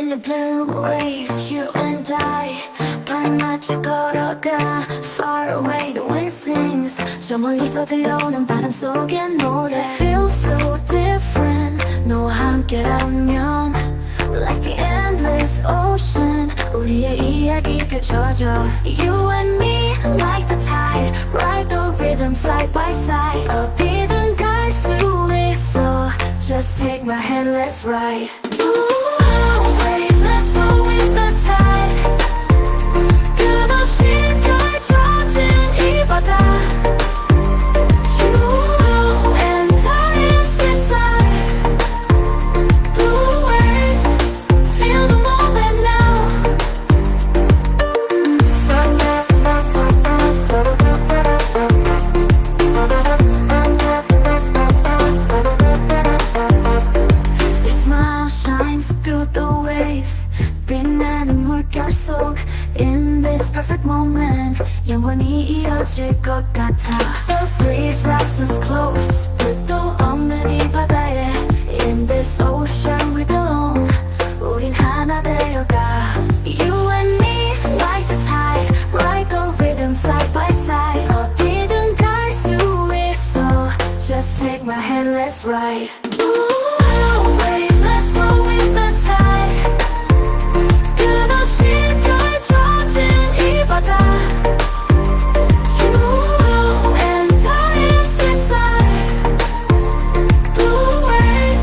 in the blue waves, you and I 발맞춰 걸어가 far away the wind sings 저 멀리서 들려오는 바람 속의 노래 Feels so different 너와 함께라면 Like the endless ocean 우리의 이야기 펼쳐져 You and me like the tide Ride the rhythm side by side 어디든 갈 수 있어 Just take my hand, let's ride Wait, let's go with the tide 끝없이 펼쳐진 이 바다 You and I is inside Blue wave Feel the moment now Your smile shines through the waves 빛나는 물결 속 In this perfect moment 영원히 이어질 것 같아 The breeze rocks us close 끝도 없는 이 바다에 In this ocean we belong 우린 하나 되어가 You and me like the tide Ride the rhythm side by side 어디든 갈 수 있어 Just take my hand let's ride Ooh, wait, let's go with the tide 끝없이 펼쳐진 이 바다 You and I is inside Blue wave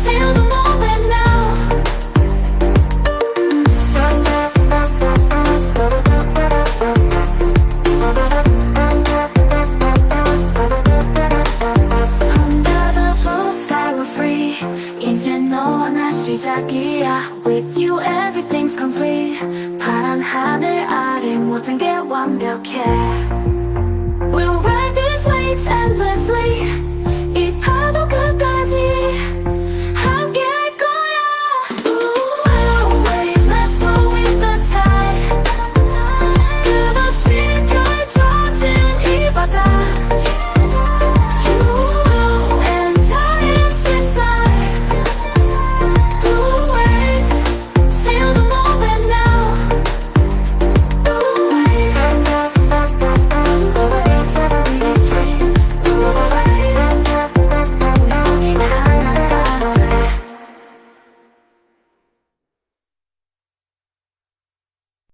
Feel the moment now Under the blue sky we're free 이제 너와 나 시작이야 With you everything's complete 파란 하늘 아래 모든 게 완벽해 We'll ride these waves endlessly